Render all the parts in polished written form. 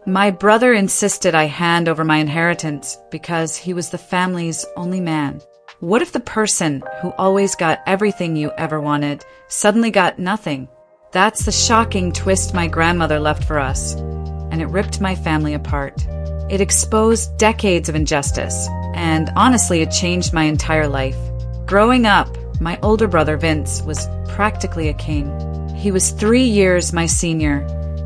My brother insisted I hand over my inheritance because he was the family's only man. What if the person who always got everything you ever wanted suddenly got nothing? That's the shocking twist my grandmother left for us, and it ripped my family apart. It exposed decades of injustice, and honestly, it changed my entire life. Growing up, my older brother Vince was practically a king. He was 3 years my senior,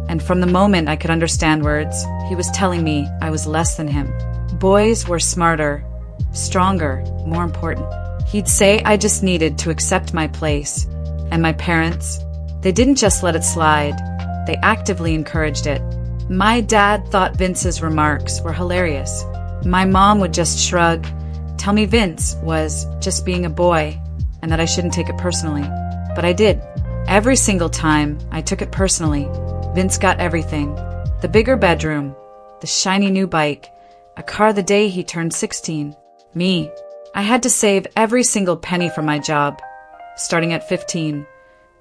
and from the moment I could understand words, he was telling me I was less than him. Boys were smarter, stronger, more important. He'd say I just needed to accept my place, and my parents, they didn't just let it slide, they actively encouraged it. My dad thought Vince's remarks were hilarious. My mom would just shrug, tell me Vince was just being a boy, and that I shouldn't take it personally. But I did. Every single time, I took it personally. Vince got everything. The bigger bedroom, the shiny new bike, a car the day he turned 16. Me, I had to save every single penny from my job, starting at 15,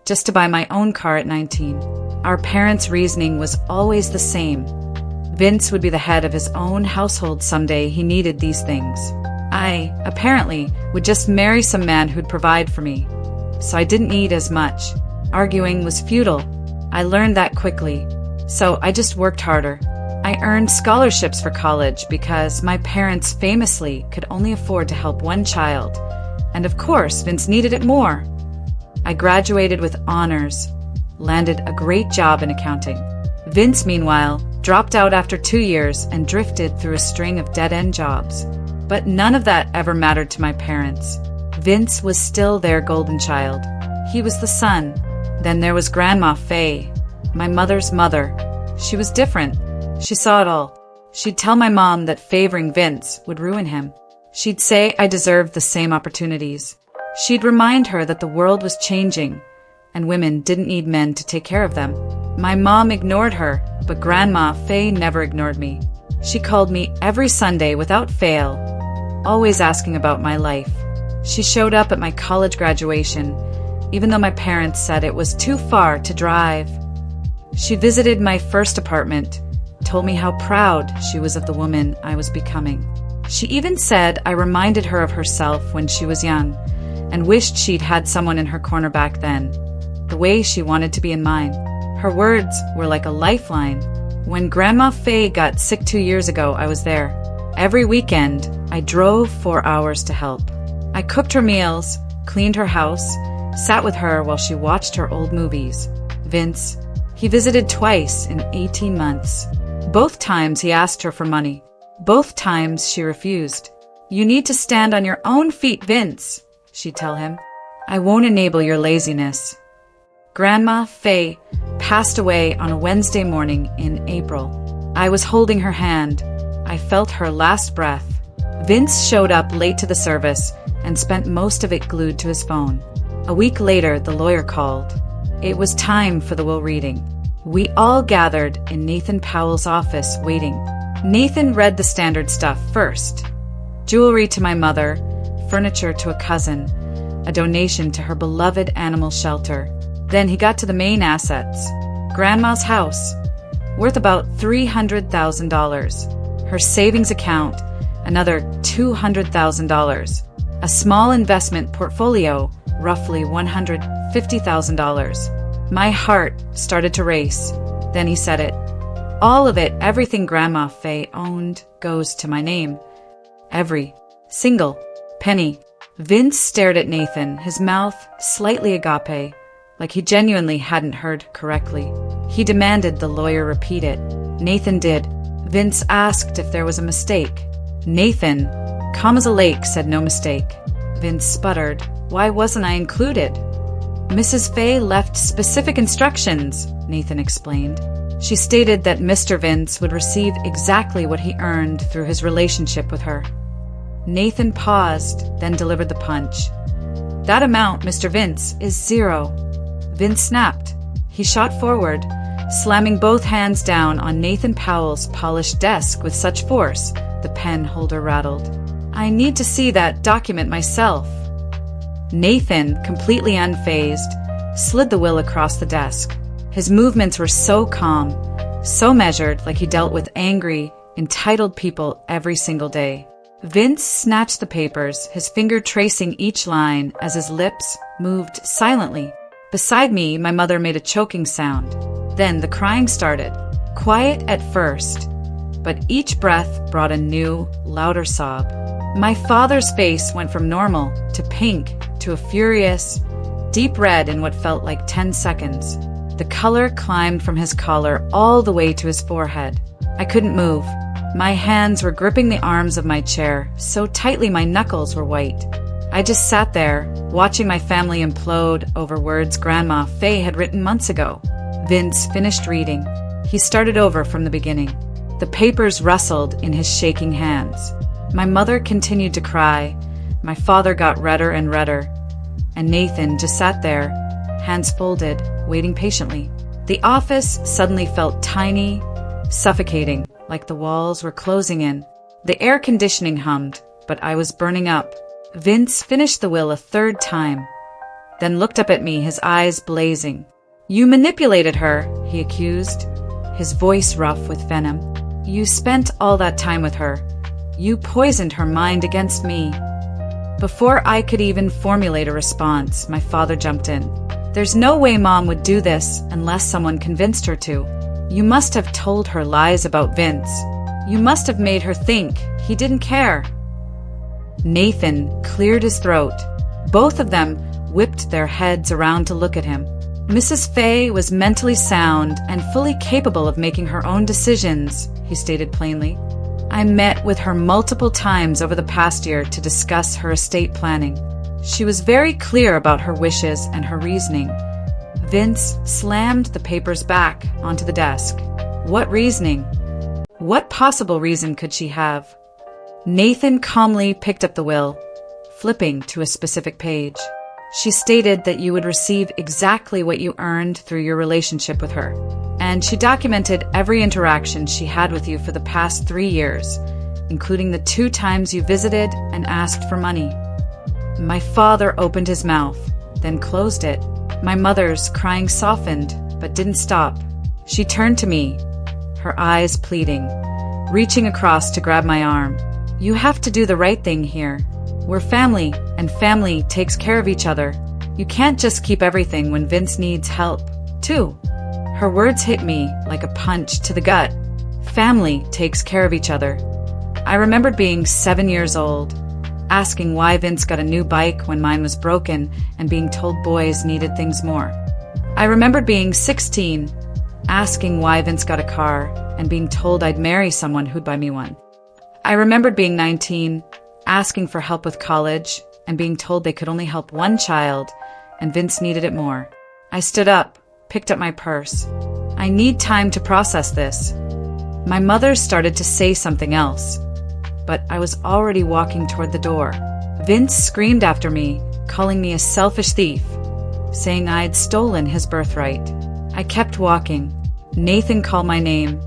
just to buy my own car at 19. Our parents' reasoning was always the same. Vince would be the head of his own household someday. He needed these things. I, apparently, would just marry some man who'd provide for me, so I didn't need as much. Arguing was futile. I learned that quickly, so I just worked harder. I earned scholarships for college because my parents famously could only afford to help one child, and of course, Vince needed it more. I graduated with honors, landed a great job in accounting. Vince, meanwhile, dropped out after 2 years and drifted through a string of dead-end jobs. But none of that ever mattered to my parents. Vince was still their golden child. He was the son. Then there was Grandma Faye, my mother's mother. She was different. She saw it all. She'd tell my mom that favoring Vince would ruin him. She'd say I deserved the same opportunities. She'd remind her that the world was changing, and women didn't need men to take care of them. My mom ignored her, but Grandma Faye never ignored me. She called me every Sunday without fail, always asking about my life. She showed up at my college graduation, even though my parents said it was too far to drive. She visited my first apartment, told me how proud she was of the woman I was becoming. She even said I reminded her of herself when she was young, and wished she'd had someone in her corner back then, the way she wanted to be in mine. Her words were like a lifeline. When Grandma Faye got sick 2 years ago, I was there. Every weekend, I drove 4 hours to help. I cooked her meals, cleaned her house, sat with her while she watched her old movies. Vince, he visited twice in 18 months. Both times he asked her for money. Both times she refused. "You need to stand on your own feet, Vince," she'd tell him. "I won't enable your laziness." Grandma Faye passed away on a Wednesday morning in April. I was holding her hand. I felt her last breath. Vince showed up late to the service and spent most of it glued to his phone. A week later, the lawyer called. It was time for the will reading. We all gathered in Nathan Powell's office waiting. Nathan read the standard stuff first. Jewelry to my mother, furniture to a cousin, a donation to her beloved animal shelter. Then he got to the main assets. Grandma's house, worth about $300,000. Her savings account, another $200,000. A small investment portfolio, roughly $150,000. My heart started to race. Then he said it. All of it, everything Grandma Faye owned, goes to my name. Every single penny. Vince stared at Nathan, his mouth slightly agape, like he genuinely hadn't heard correctly. He demanded the lawyer repeat it. Nathan did. Vince asked if there was a mistake. Nathan, calm as a lake, said no mistake. Vince sputtered. Why wasn't I included? Mrs. Faye left specific instructions, Nathan explained. She stated that Mr. Vince would receive exactly what he earned through his relationship with her. Nathan paused, then delivered the punch. That amount, Mr. Vince, is zero. Vince snapped. He shot forward, slamming both hands down on Nathan Powell's polished desk with such force, the pen holder rattled. I need to see that document myself. Nathan, completely unfazed, slid the will across the desk. His movements were so calm, So measured, like he dealt with angry, entitled people every single day. Vince snatched the papers, his finger tracing each line as his lips moved silently. Beside me, my mother made a choking sound. Then the crying started, quiet at first, but each breath brought a new, louder sob. My father's face went from normal to pink to a furious, deep red in what felt like 10 seconds. The color climbed from his collar all the way to his forehead. I couldn't move. My hands were gripping the arms of my chair so tightly my knuckles were white. I just sat there, watching my family implode over words Grandma Faye had written months ago. Vince finished reading. He started over from the beginning. The papers rustled in his shaking hands. My mother continued to cry. My father got redder and redder. And Nathan just sat there, hands folded, waiting patiently. The office suddenly felt tiny, suffocating, like the walls were closing in. The air conditioning hummed, but I was burning up. Vince finished the will a third time, then looked up at me, his eyes blazing. "You manipulated her," he accused, his voice rough with venom. "You spent all that time with her. You poisoned her mind against me." Before I could even formulate a response, my father jumped in. "There's no way Mom would do this unless someone convinced her to. You must have told her lies about Vince. You must have made her think he didn't care." Nathan cleared his throat. Both of them whipped their heads around to look at him. "Mrs. Faye was mentally sound and fully capable of making her own decisions," he stated plainly. "I met with her multiple times over the past year to discuss her estate planning. She was very clear about her wishes and her reasoning." Vince slammed the papers back onto the desk. "What reasoning? What possible reason could she have?" Nathan calmly picked up the will, flipping to a specific page. "She stated that you would receive exactly what you earned through your relationship with her, and she documented every interaction she had with you for the past 3 years, including the 2 times you visited and asked for money." My father opened his mouth, then closed it. My mother's crying softened, but didn't stop. She turned to me, her eyes pleading, reaching across to grab my arm. "You have to do the right thing here. We're family, and family takes care of each other. You can't just keep everything when Vince needs help, too." Her words hit me like a punch to the gut. Family takes care of each other. I remembered being 7 years old, asking why Vince got a new bike when mine was broken and being told boys needed things more. I remembered being 16, asking why Vince got a car and being told I'd marry someone who'd buy me one. I remembered being 19, asking for help with college and being told they could only help one child and Vince needed it more. I stood up, picked up my purse. "I need time to process this." My mother started to say something else, but I was already walking toward the door. Vince screamed after me, calling me a selfish thief, saying I'd stolen his birthright. I kept walking. Nathan called my name,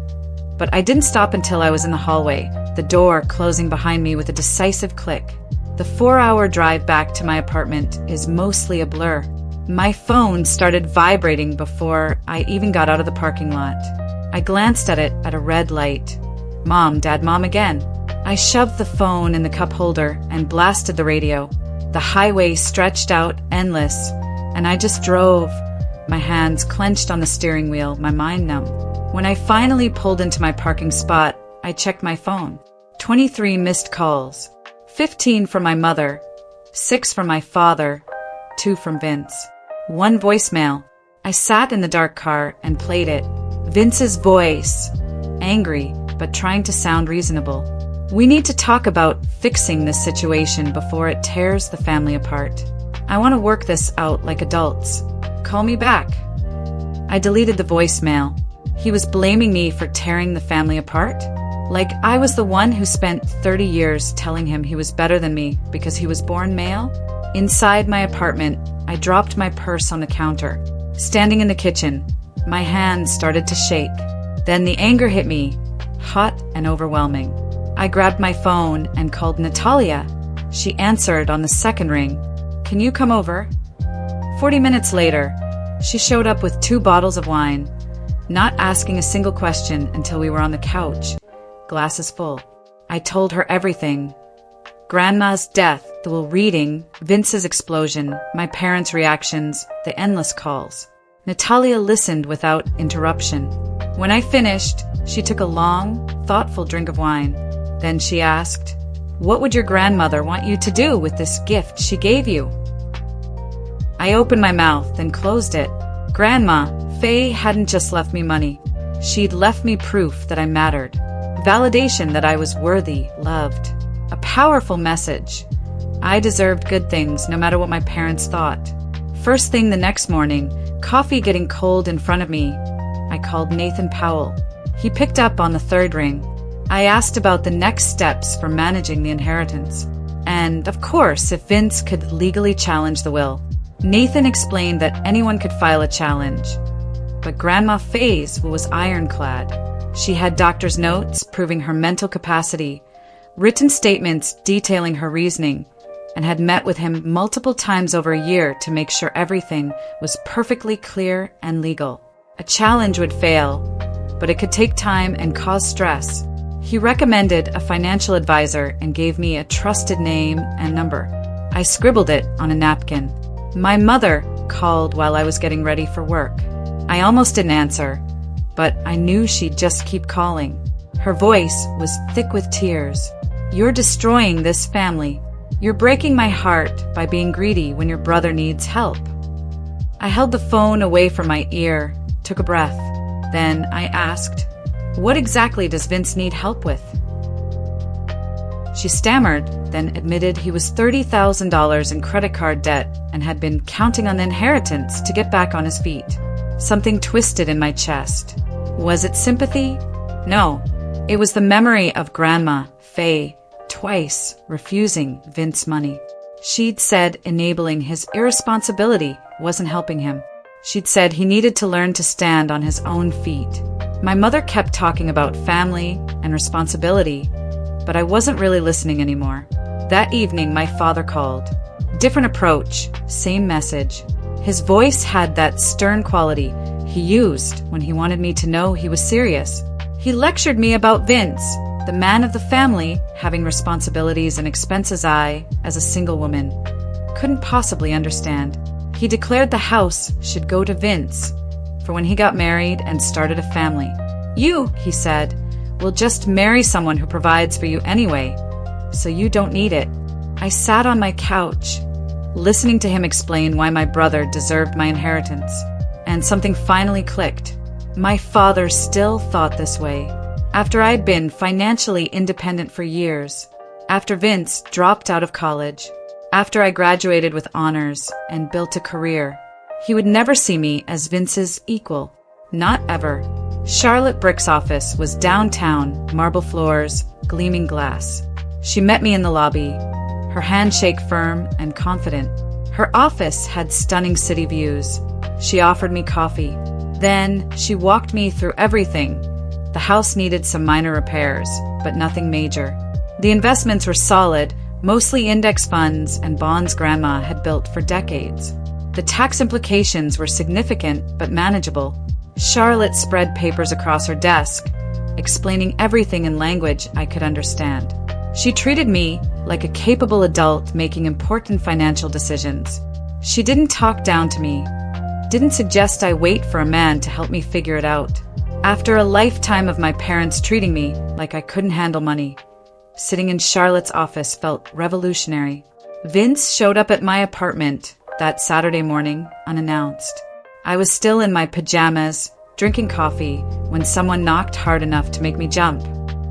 but I didn't stop until I was in the hallway, the door closing behind me with a decisive click. The 4-hour drive back to my apartment is mostly a blur. My phone started vibrating before I even got out of the parking lot. I glanced at it at a red light. "Mom, Dad, Mom again." I shoved the phone in the cup holder and blasted the radio. The highway stretched out endless, and I just drove, my hands clenched on the steering wheel, my mind numb. When I finally pulled into my parking spot, I checked my phone. 23 missed calls. 15 from my mother, 6 from my father, 2 from Vince. 1 voicemail. I sat in the dark car and played it. Vince's voice, angry, but trying to sound reasonable. "We need to talk about fixing this situation before it tears the family apart. I want to work this out like adults. Call me back." I deleted the voicemail. He was blaming me for tearing the family apart? Like I was the one who spent 30 years telling him he was better than me because he was born male? Inside my apartment, I dropped my purse on the counter. Standing in the kitchen, my hands started to shake. Then the anger hit me, hot and overwhelming. I grabbed my phone and called Natalia. She answered on the second ring. "Can you come over?" 40 minutes later, she showed up with 2 bottles of wine, not asking a single question until we were on the couch, glasses full. I told her everything. Grandma's death, the will reading, Vince's explosion, my parents' reactions, the endless calls. Natalia listened without interruption. When I finished, she took a long, thoughtful drink of wine. Then she asked, "What would your grandmother want you to do with this gift she gave you?" I opened my mouth, then closed it. Grandma, Faye hadn't just left me money. She'd left me proof that I mattered. Validation that I was worthy, loved. A powerful message. I deserved good things, no matter what my parents thought. First thing the next morning, coffee getting cold in front of me, I called Nathan Powell. He picked up on the third ring. I asked about the next steps for managing the inheritance. And, of course, if Vince could legally challenge the will. Nathan explained that anyone could file a challenge. But Grandma Faye's will was ironclad. She had doctor's notes proving her mental capacity, written statements detailing her reasoning, and had met with him multiple times over a year to make sure everything was perfectly clear and legal. A challenge would fail, but it could take time and cause stress. He recommended a financial advisor and gave me a trusted name and number. I scribbled it on a napkin. My mother called while I was getting ready for work. I almost didn't answer, but I knew she'd just keep calling. Her voice was thick with tears. "You're destroying this family. You're breaking my heart by being greedy when your brother needs help." I held the phone away from my ear, took a breath. Then I asked, "What exactly does Vince need help with?" She stammered, then admitted he was $30,000 in credit card debt and had been counting on the inheritance to get back on his feet. Something twisted in my chest. Was it sympathy? No. It was the memory of Grandma, Faye, twice refusing Vince money. She'd said enabling his irresponsibility wasn't helping him. She'd said he needed to learn to stand on his own feet. My mother kept talking about family and responsibility, but I wasn't really listening anymore. That evening, my father called. Different approach, same message. His voice had that stern quality he used when he wanted me to know he was serious. He lectured me about Vince, the man of the family, having responsibilities and expenses I, as a single woman, couldn't possibly understand. He declared the house should go to Vince for when he got married and started a family. "You," he said, "will just marry someone who provides for you anyway, so you don't need it." I sat on my couch, listening to him explain why my brother deserved my inheritance, and something finally clicked. My father still thought this way. After I'd been financially independent for years, after Vince dropped out of college, after I graduated with honors and built a career, he would never see me as Vince's equal. Not ever. Charlotte Brick's office was downtown, marble floors, gleaming glass. She met me in the lobby, her handshake firm and confident. Her office had stunning city views. She offered me coffee. Then she walked me through everything. The house needed some minor repairs, but nothing major. The investments were solid, mostly index funds and bonds Grandma had built for decades. The tax implications were significant but manageable. Charlotte spread papers across her desk, explaining everything in language I could understand. She treated me like a capable adult making important financial decisions. She didn't talk down to me, didn't suggest I wait for a man to help me figure it out. After a lifetime of my parents treating me like I couldn't handle money, sitting in Charlotte's office felt revolutionary. Vince showed up at my apartment that Saturday morning unannounced. I was still in my pajamas, drinking coffee, when someone knocked hard enough to make me jump.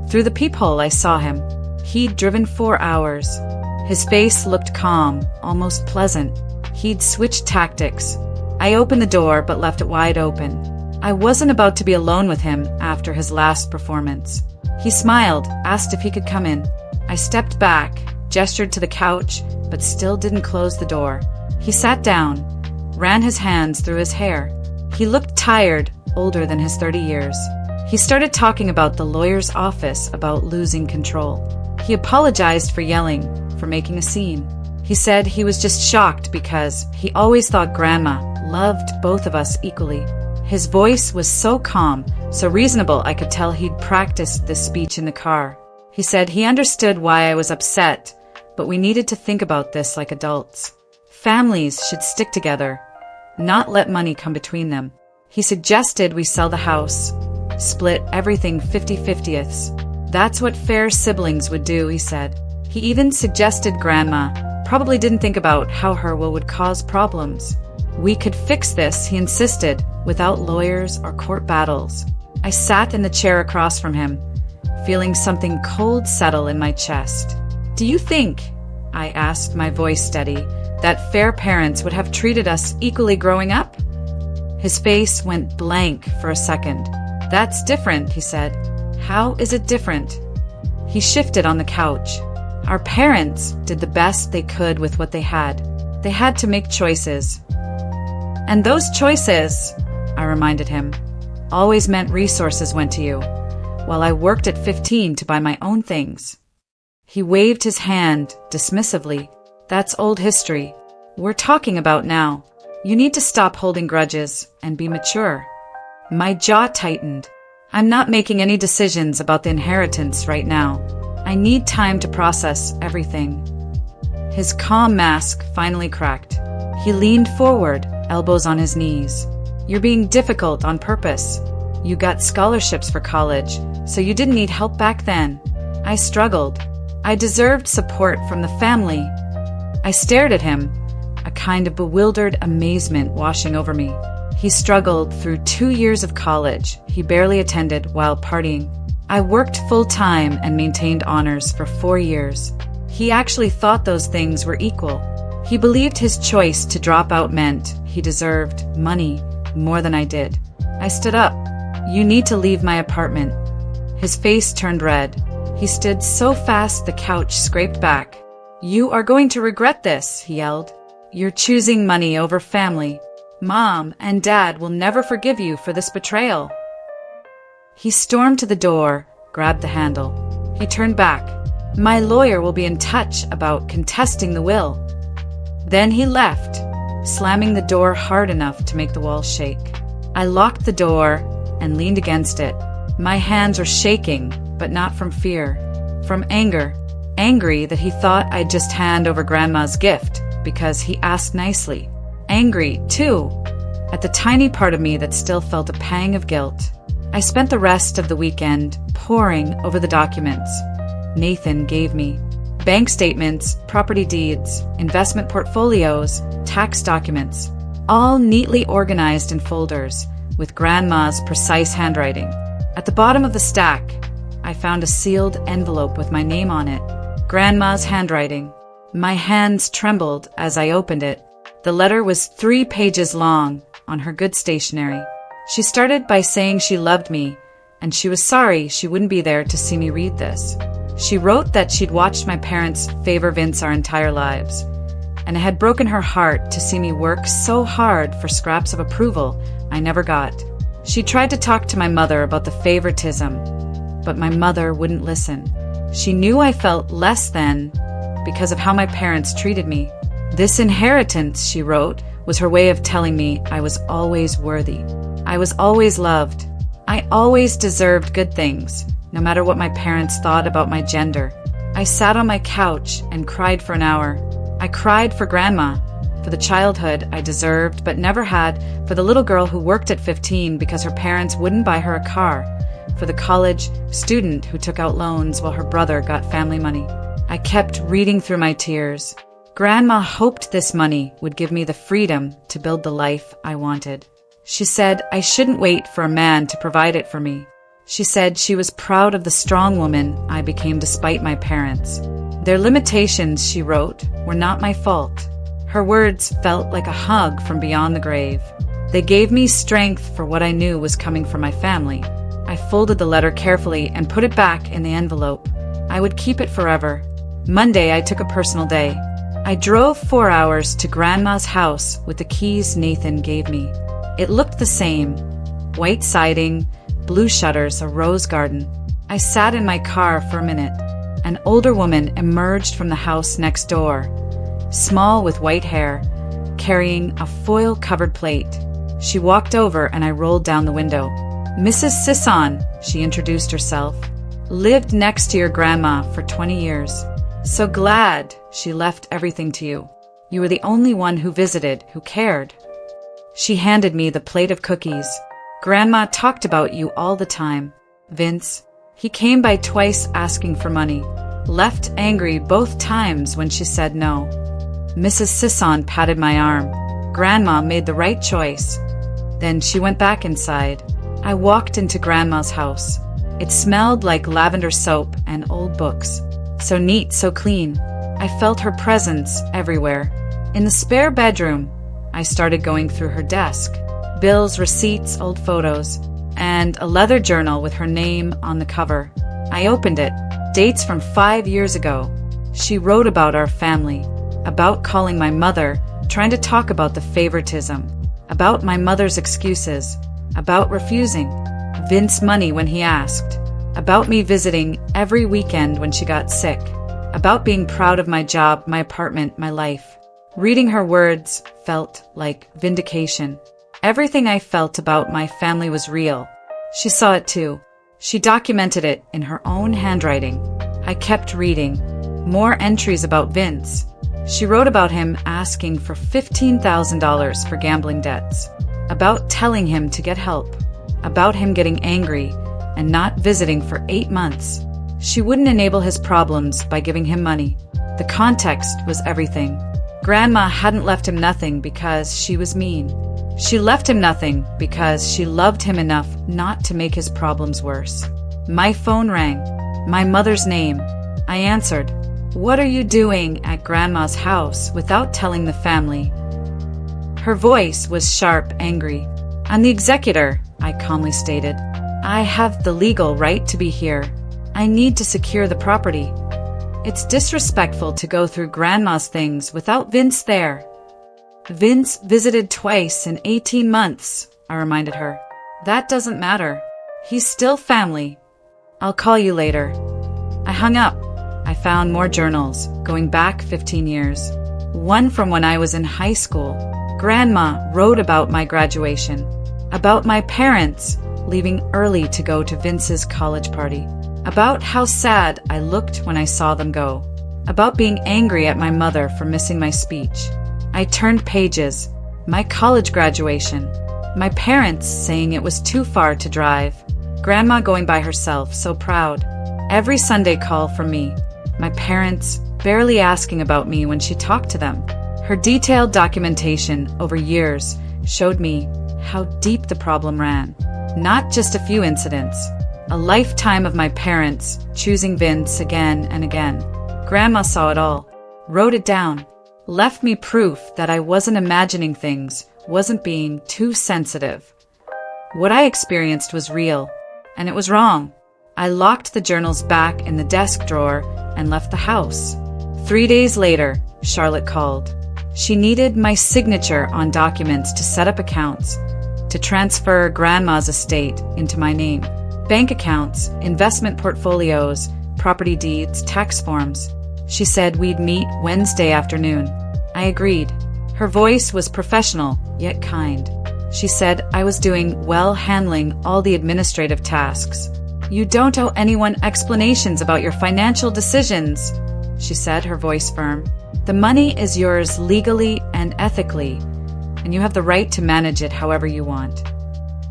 Through the peephole, I saw him. He'd driven 4 hours. His face looked calm, almost pleasant. He'd switched tactics. I opened the door but left it wide open. I wasn't about to be alone with him after his last performance. He smiled, asked if he could come in. I stepped back, gestured to the couch, but still didn't close the door. He sat down, ran his hands through his hair. He looked tired, older than his 30 years. He started talking about the lawyer's office, about losing control. He apologized for yelling, for making a scene. He said he was just shocked because he always thought Grandma loved both of us equally. His voice was so calm, so reasonable I could tell he'd practiced this speech in the car. He said he understood why I was upset, but we needed to think about this like adults. Families should stick together, not let money come between them. He suggested we sell the house, split everything 50-50ths. That's what fair siblings would do, he said. He even suggested Grandma probably didn't think about how her will would cause problems. We could fix this, he insisted, without lawyers or court battles. I sat in the chair across from him, feeling something cold settle in my chest. Do you think, I asked, my voice steady, that fair parents would have treated us equally growing up? His face went blank for a second. That's different, he said. How is it different? He shifted on the couch. Our parents did the best they could with what they had. They had to make choices. And those choices, I reminded him, always meant resources went to you, while I worked at 15 to buy my own things. He waved his hand dismissively. That's old history. We're talking about now. You need to stop holding grudges and be mature. My jaw tightened. I'm not making any decisions about the inheritance right now. I need time to process everything. His calm mask finally cracked. He leaned forward, elbows on his knees. You're being difficult on purpose. You got scholarships for college, so you didn't need help back then. I struggled. I deserved support from the family. I stared at him, a kind of bewildered amazement washing over me. He struggled through 2 years of college he barely attended while partying. I worked full-time and maintained honors for 4 years. He actually thought those things were equal. He believed his choice to drop out meant he deserved money more than I did. I stood up. You need to leave my apartment. His face turned red. He stood so fast the couch scraped back. You are going to regret this, he yelled. You're choosing money over family. Mom and Dad will never forgive you for this betrayal. He stormed to the door, grabbed the handle. He turned back. My lawyer will be in touch about contesting the will. Then he left, slamming the door hard enough to make the walls shake. I locked the door and leaned against it. My hands were shaking, but not from fear, from anger. Angry that he thought I'd just hand over Grandma's gift because he asked nicely. Angry, too, at the tiny part of me that still felt a pang of guilt. I spent the rest of the weekend poring over the documents Nathan gave me. Bank statements, property deeds, investment portfolios, tax documents, all neatly organized in folders with Grandma's precise handwriting. At the bottom of the stack, I found a sealed envelope with my name on it. Grandma's handwriting. My hands trembled as I opened it. The letter was 3 pages long on her good stationery. She started by saying she loved me, and she was sorry she wouldn't be there to see me read this. She wrote that she'd watched my parents favor Vince our entire lives, and it had broken her heart to see me work so hard for scraps of approval I never got. She tried to talk to my mother about the favoritism, but my mother wouldn't listen. She knew I felt less than because of how my parents treated me. This inheritance, she wrote, was her way of telling me I was always worthy. I was always loved. I always deserved good things, no matter what my parents thought about my gender. I sat on my couch and cried for an hour. I cried for Grandma, for the childhood I deserved but never had, for the little girl who worked at 15 because her parents wouldn't buy her a car, for the college student who took out loans while her brother got family money. I kept reading through my tears. Grandma hoped this money would give me the freedom to build the life I wanted. She said I shouldn't wait for a man to provide it for me. She said she was proud of the strong woman I became despite my parents. Their limitations, she wrote, were not my fault. Her words felt like a hug from beyond the grave. They gave me strength for what I knew was coming from my family. I folded the letter carefully and put it back in the envelope. I would keep it forever. Monday, I took a personal day. I drove 4 hours to Grandma's house with the keys Nathan gave me. It looked the same. White siding, blue shutters, a rose garden. I sat in my car for a minute. An older woman emerged from the house next door, small with white hair, carrying a foil-covered plate. She walked over and I rolled down the window. Mrs. Sisson, she introduced herself. Lived next to your grandma for 20 years. So glad she left everything to you. You were the only one who visited, who cared. She handed me the plate of cookies. Grandma talked about you all the time. Vince, he came by twice asking for money. Left angry both times when she said no. Mrs. Sisson patted my arm. Grandma made the right choice. Then she went back inside. I walked into Grandma's house. It smelled like lavender soap and old books. So neat, so clean. I felt her presence everywhere. In the spare bedroom, I started going through her desk. Bills, receipts, old photos, and a leather journal with her name on the cover. I opened it. Dates from 5 years ago. She wrote about our family, about calling my mother, trying to talk about the favoritism, about my mother's excuses, about refusing Vince money when he asked, about me visiting every weekend when she got sick, about being proud of my job, my apartment, my life. Reading her words felt like vindication. Everything I felt about my family was real. She saw it too. She documented it in her own handwriting. I kept reading. More entries about Vince. She wrote about him asking for $15,000 for gambling debts, about telling him to get help, about him getting angry and not visiting for 8 months. She wouldn't enable his problems by giving him money. The context was everything. Grandma hadn't left him nothing because she was mean. She left him nothing because she loved him enough not to make his problems worse. My phone rang. My mother's name. I answered. "What are you doing at Grandma's house without telling the family?" Her voice was sharp, angry. "I'm the executor," I calmly stated. "I have the legal right to be here. I need to secure the property. It's disrespectful to go through Grandma's things without Vince there." "Vince visited twice in 18 months, I reminded her. "That doesn't matter. He's still family. I'll call you later." I hung up. I found more journals, going back 15 years. One from when I was in high school. Grandma wrote about my graduation, about my parents leaving early to go to Vince's college party, about how sad I looked when I saw them go, about being angry at my mother for missing my speech. I turned pages. My college graduation. My parents saying it was too far to drive. Grandma going by herself, so proud. Every Sunday call from me. My parents barely asking about me when she talked to them. Her detailed documentation over years showed me how deep the problem ran. Not just a few incidents. A lifetime of my parents choosing Vince again and again. Grandma saw it all. Wrote it down. Left me proof that I wasn't imagining things, wasn't being too sensitive. What I experienced was real, and it was wrong. I locked the journals back in the desk drawer and left the house. 3 days later, Charlotte called. She needed my signature on documents to set up accounts, to transfer Grandma's estate into my name. Bank accounts, investment portfolios, property deeds, tax forms. She said we'd meet Wednesday afternoon. I agreed. Her voice was professional, yet kind. She said I was doing well handling all the administrative tasks. "You don't owe anyone explanations about your financial decisions," she said, her voice firm. "The money is yours legally and ethically, and you have the right to manage it however you want."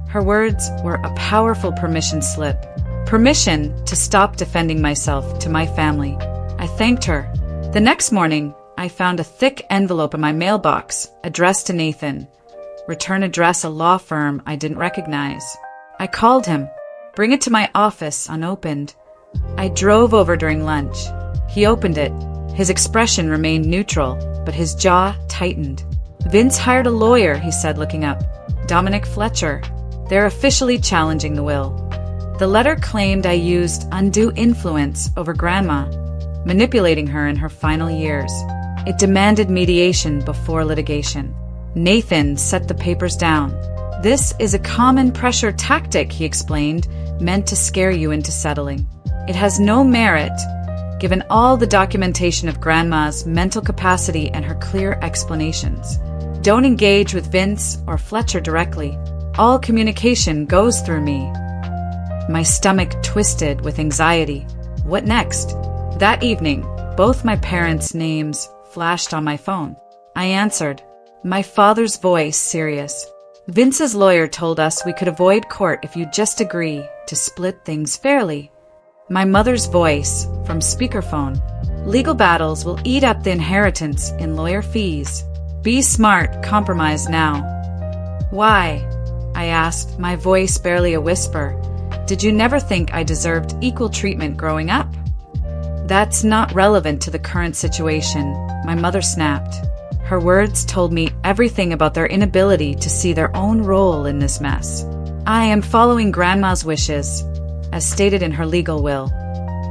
Her words were a powerful permission slip. Permission to stop defending myself to my family. I thanked her. The next morning, I found a thick envelope in my mailbox, addressed to Nathan. Return address a law firm I didn't recognize. I called him. Bring it to my office, unopened. I drove over during lunch. He opened it. His expression remained neutral, but his jaw tightened. "Vince hired a lawyer," he said, looking up. "Dominic Fletcher. They're officially challenging the will." The letter claimed I used undue influence over Grandma, manipulating her in her final years. It demanded mediation before litigation. Nathan set the papers down. "This is a common pressure tactic," he explained, meant to scare you into settling. "It has no merit, given all the documentation of Grandma's mental capacity and her clear explanations. don't engage with Vince or Fletcher directly. All communication goes through me. My stomach twisted with anxiety. What next? That evening, both my parents' names flashed on my phone. I answered, my father's voice serious. Vince's lawyer told us we could avoid court if you just agree to split things fairly. My mother's voice from speakerphone. Legal battles will eat up the inheritance in lawyer fees. Be smart, compromise now. Why? I asked, my voice barely a whisper. Did you never think I deserved equal treatment growing up? That's not relevant to the current situation, my mother snapped. Her words told me everything about their inability to see their own role in this mess. I am following Grandma's wishes, as stated in her legal will,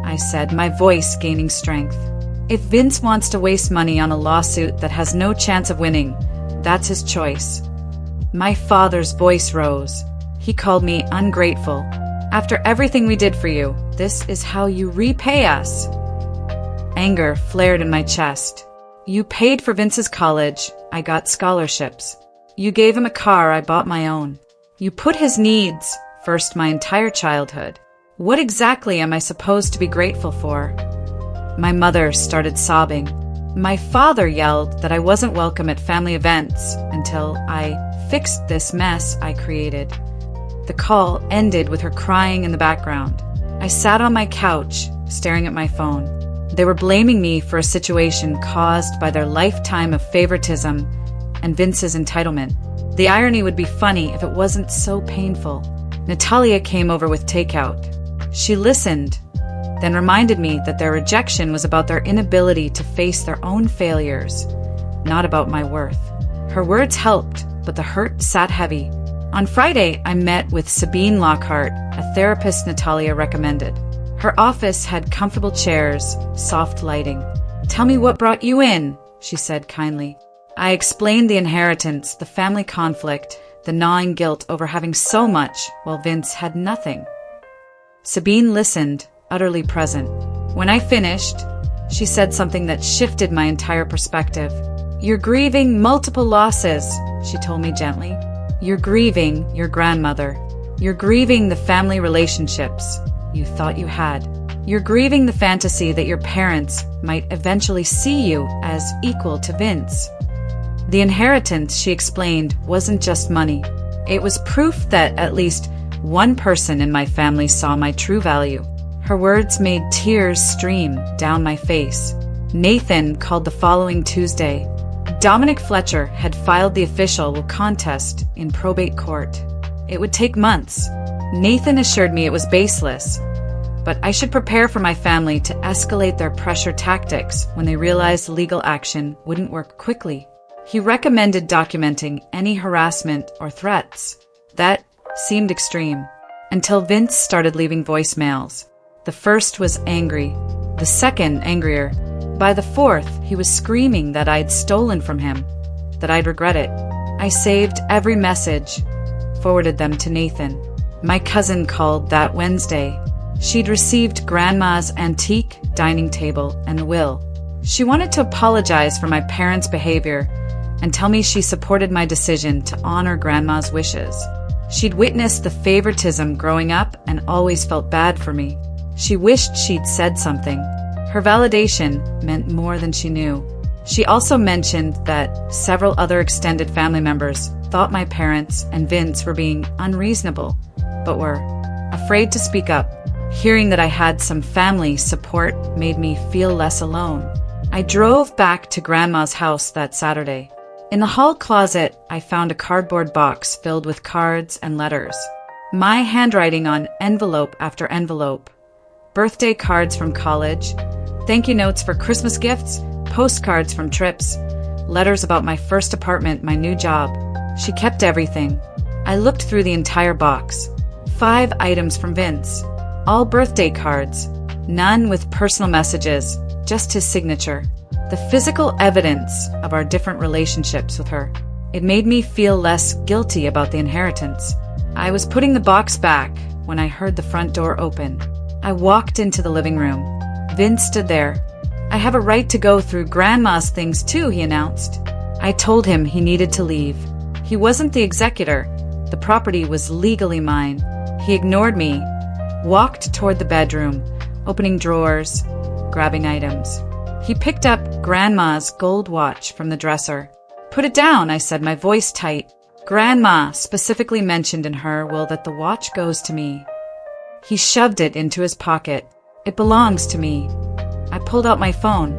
I said, my voice gaining strength. If Vince wants to waste money on a lawsuit that has no chance of winning, that's his choice. My father's voice rose. He called me ungrateful. After everything we did for you, this is how you repay us. Anger flared in my chest. You paid for Vince's college. I got scholarships. You gave him a car. I bought my own. You put his needs first my entire childhood. What exactly am I supposed to be grateful for? My mother started sobbing. My father yelled that I wasn't welcome at family events until I fixed this mess I created. The call ended with her crying in the background. I sat on my couch, staring at my phone. They were blaming me for a situation caused by their lifetime of favoritism and Vince's entitlement. The irony would be funny if it wasn't so painful. Natalia came over with takeout. She listened, then reminded me that their rejection was about their inability to face their own failures, not about my worth. Her words helped, but the hurt sat heavy. On Friday, I met with Sabine Lockhart, a therapist Natalia recommended. Her office had comfortable chairs, soft lighting. Tell me what brought you in, she said kindly. I explained the inheritance, the family conflict, the gnawing guilt over having so much while Vince had nothing. Sabine listened, utterly present. When I finished, she said something that shifted my entire perspective. You're grieving multiple losses, she told me gently. You're grieving your grandmother. You're grieving the family relationships you thought you had. You're grieving the fantasy that your parents might eventually see you as equal to Vince. The inheritance, she explained, wasn't just money. It was proof that at least one person in my family saw my true value. Her words made tears stream down my face. Nathan called the following Tuesday. Dominic Fletcher had filed the official will contest in probate court. It would take months. Nathan assured me it was baseless, but I should prepare for my family to escalate their pressure tactics when they realized legal action wouldn't work quickly. He recommended documenting any harassment or threats. That seemed extreme, until Vince started leaving voicemails. The first was angry, the second angrier. By the fourth, he was screaming that I'd stolen from him, that I'd regret it. I saved every message, forwarded them to Nathan. My cousin called that Wednesday. She'd received Grandma's antique dining table and the will. She wanted to apologize for my parents' behavior and tell me she supported my decision to honor Grandma's wishes. She'd witnessed the favoritism growing up and always felt bad for me. She wished she'd said something. Her validation meant more than she knew. She also mentioned that several other extended family members thought my parents and Vince were being unreasonable, but were afraid to speak up. Hearing that I had some family support made me feel less alone. I drove back to Grandma's house that Saturday. In the hall closet, I found a cardboard box filled with cards and letters. My handwriting on envelope after envelope. Birthday cards from college, thank you notes for Christmas gifts, postcards from trips, letters about my first apartment, my new job. She kept everything. I looked through the entire box. 5 items from Vince. All birthday cards. None with personal messages, just his signature. The physical evidence of our different relationships with her. It made me feel less guilty about the inheritance. I was putting the box back when I heard the front door open. I walked into the living room. Vince stood there. I have a right to go through Grandma's things too, he announced. I I told him he needed to leave. He wasn't the executor. The property was legally mine. He ignored me, walked toward the bedroom, opening drawers, grabbing items. He picked up Grandma's gold watch from the dresser. "Put it down," I said, my voice tight. "Grandma specifically mentioned in her will that the watch goes to me." He shoved it into his pocket. "It belongs to me." I pulled out my phone.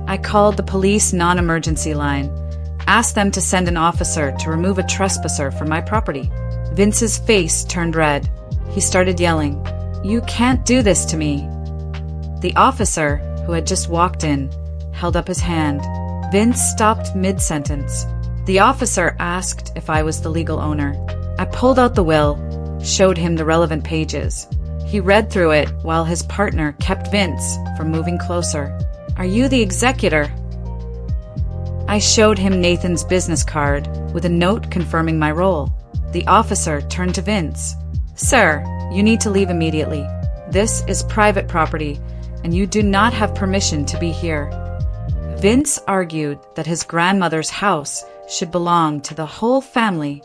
I called the police non-emergency line, asked them to send an officer to remove a trespasser from my property. Vince's face turned red. He started yelling, "You can't do this to me." The officer, who had just walked in, held up his hand. Vince stopped mid-sentence. The officer asked if I was the legal owner. I pulled out the will, showed him the relevant pages. He read through it while his partner kept Vince from moving closer. "Are you the executor?" I showed him Nathan's business card with a note confirming my role. The officer turned to Vince. "Sir, you need to leave immediately. This is private property, and you do not have permission to be here." Vince argued that his grandmother's house should belong to the whole family.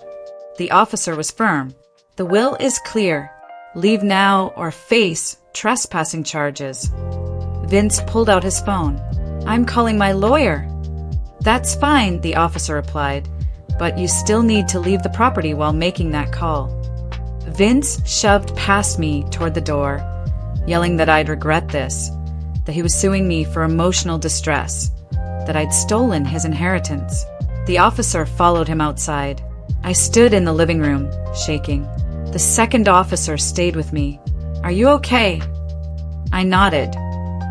The officer was firm. "The will is clear. Leave now or face trespassing charges." Vince pulled out his phone. "I'm calling my lawyer." "That's fine," the officer replied, "but you still need to leave the property while making that call." Vince shoved past me toward the door, yelling that I'd regret this, that he was suing me for emotional distress, that I'd stolen his inheritance. The officer followed him outside. I stood in the living room, shaking. The second officer stayed with me. "Are you okay?" I nodded,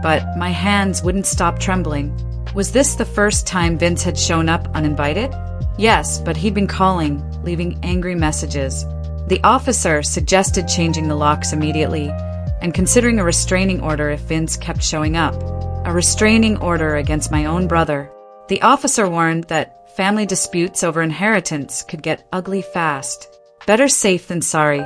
but my hands wouldn't stop trembling. Was this the first time Vince had shown up uninvited? Yes, but he'd been calling, leaving angry messages. The officer suggested changing the locks immediately and considering a restraining order if Vince kept showing up. A restraining order against my own brother. The officer warned that family disputes over inheritance could get ugly fast. Better safe than sorry.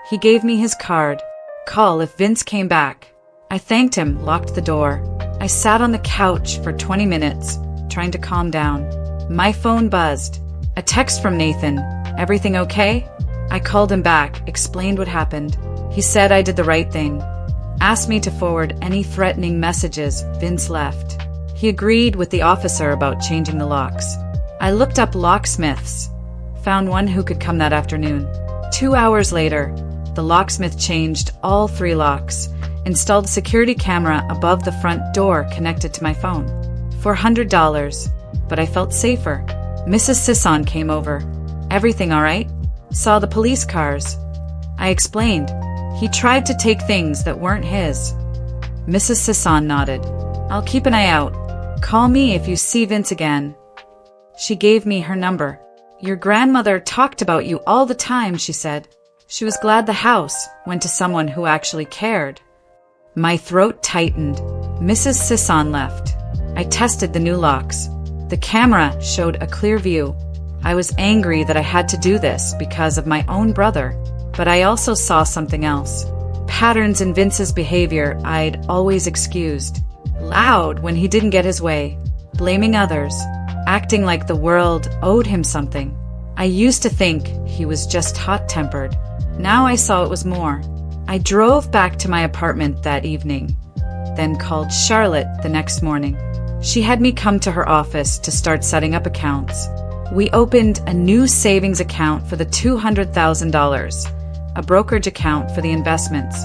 He gave me his card. Call if Vince came back. I thanked him, locked the door. I sat on the couch for 20 minutes, trying to calm down. My phone buzzed. A text from Nathan. "Everything okay?" I called him back, explained what happened. He said I did the right thing. Asked me to forward any threatening messages Vince left. He agreed with the officer about changing the locks. I looked up locksmiths. Found one who could come that afternoon. 2 hours later, the locksmith changed all 3 locks, installed a security camera above the front door connected to my phone. $400, but I felt safer. Mrs. Sisson came over. "Everything all right?" Saw the police cars. I explained. He tried to take things that weren't his. Mrs. Sisson nodded. "I'll keep an eye out. Call me if you see Vince again." She gave me her number. "Your grandmother talked about you all the time," she said. She was glad the house went to someone who actually cared. My throat tightened. Mrs. Sisson left. I tested the new locks. The camera showed a clear view. I was angry that I had to do this because of my own brother, but I also saw something else. Patterns in Vince's behavior I'd always excused. Loud when he didn't get his way, blaming others, acting like the world owed him something. I used to think he was just hot-tempered. Now I saw it was more. I drove back to my apartment that evening, then called Charlotte the next morning. She had me come to her office to start setting up accounts. We opened a new savings account for the $200,000, a brokerage account for the investments,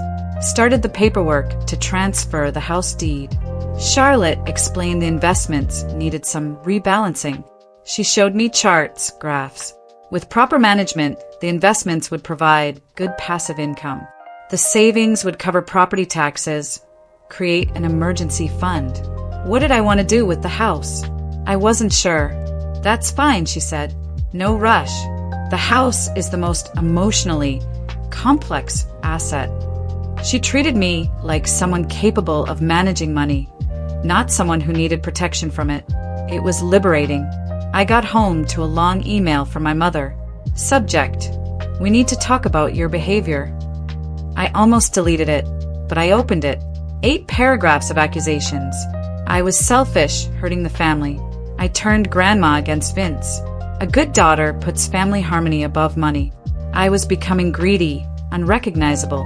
started the paperwork to transfer the house deed. Charlotte explained the investments needed some rebalancing. She showed me charts, graphs. With proper management, the investments would provide good passive income. The savings would cover property taxes, create an emergency fund. What did I want to do with the house? I wasn't sure. "That's fine," she said. "No rush. The house is the most emotionally complex asset." She treated me like someone capable of managing money, not someone who needed protection from it. It was liberating. I got home to a long email from my mother. Subject: "We need to talk about your behavior." I almost deleted it, but I opened it. 8 paragraphs of accusations. I was selfish, hurting the family. I turned Grandma against Vince. A good daughter puts family harmony above money. I was becoming greedy, unrecognizable.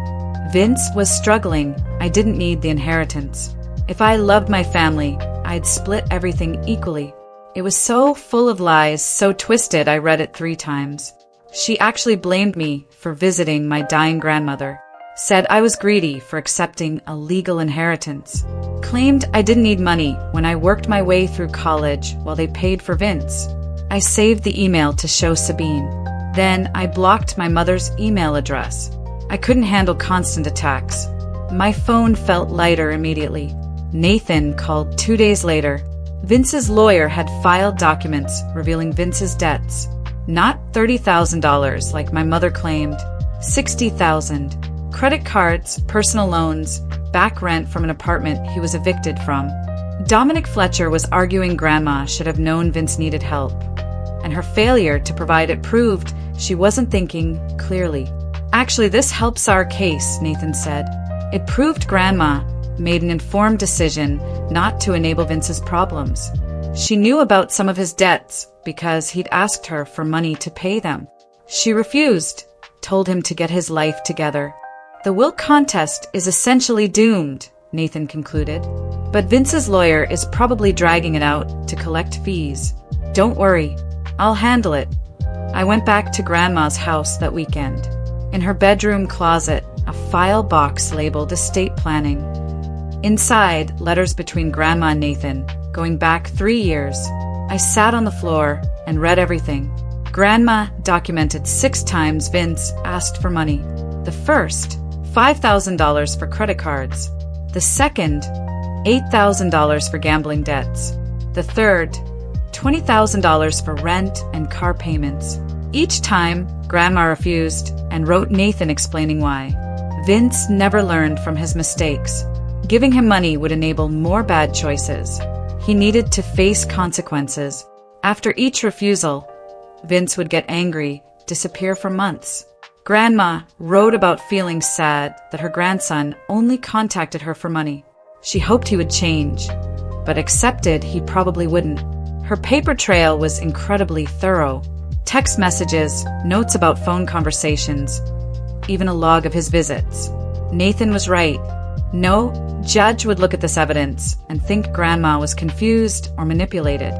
Vince was struggling. I didn't need the inheritance. If I loved my family, I'd split everything equally. It was so full of lies, so twisted, I read it 3 times. She actually blamed me for visiting my dying grandmother, said I was greedy for accepting a legal inheritance, claimed I didn't need money when I worked my way through college while they paid for Vince. I saved the email to show Sabine. Then I blocked my mother's email address. I couldn't handle constant attacks. My phone felt lighter immediately. Nathan called 2 days later. Vince's lawyer had filed documents revealing Vince's debts. Not $30,000 like my mother claimed, $60,000. Credit cards, personal loans, back rent from an apartment he was evicted from. Dominic Fletcher was arguing Grandma should have known Vince needed help, and her failure to provide it proved she wasn't thinking clearly. Actually, this helps our case, Nathan said. It proved Grandma made an informed decision not to enable Vince's problems. She knew about some of his debts because he'd asked her for money to pay them. She refused, told him to get his life together. The will contest is essentially doomed, Nathan concluded. But Vince's lawyer is probably dragging it out to collect fees. Don't worry, I'll handle it. I went back to Grandma's house that weekend. In her bedroom closet, a file box labeled estate planning. Inside, letters between Grandma and Nathan, going back 3 years. I sat on the floor and read everything. Grandma documented 6 times Vince asked for money. The first, $5,000 for credit cards. The second, $8,000 for gambling debts. The third, $20,000 for rent and car payments. Each time, Grandma refused and wrote Nathan explaining why. Vince never learned from his mistakes. Giving him money would enable more bad choices. He needed to face consequences. After each refusal, Vince would get angry, disappear for months. Grandma wrote about feeling sad that her grandson only contacted her for money. She hoped he would change, but accepted he probably wouldn't. Her paper trail was incredibly thorough. Text messages, notes about phone conversations, even a log of his visits. Nathan was right. No judge would look at this evidence and think Grandma was confused or manipulated.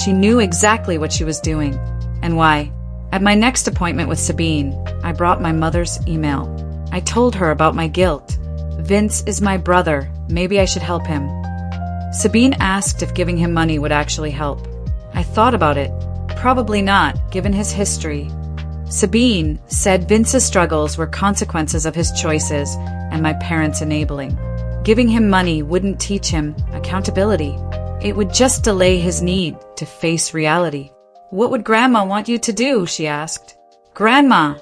She knew exactly what she was doing and why. At my next appointment with Sabine, I brought my mother's email. I told her about my guilt. Vince is my brother. Maybe I should help him. Sabine asked if giving him money would actually help. I thought about it. Probably not, given his history. Sabine said Vince's struggles were consequences of his choices and my parents' enabling. Giving him money wouldn't teach him accountability. It would just delay his need to face reality. What would Grandma want you to do? She asked. Grandma,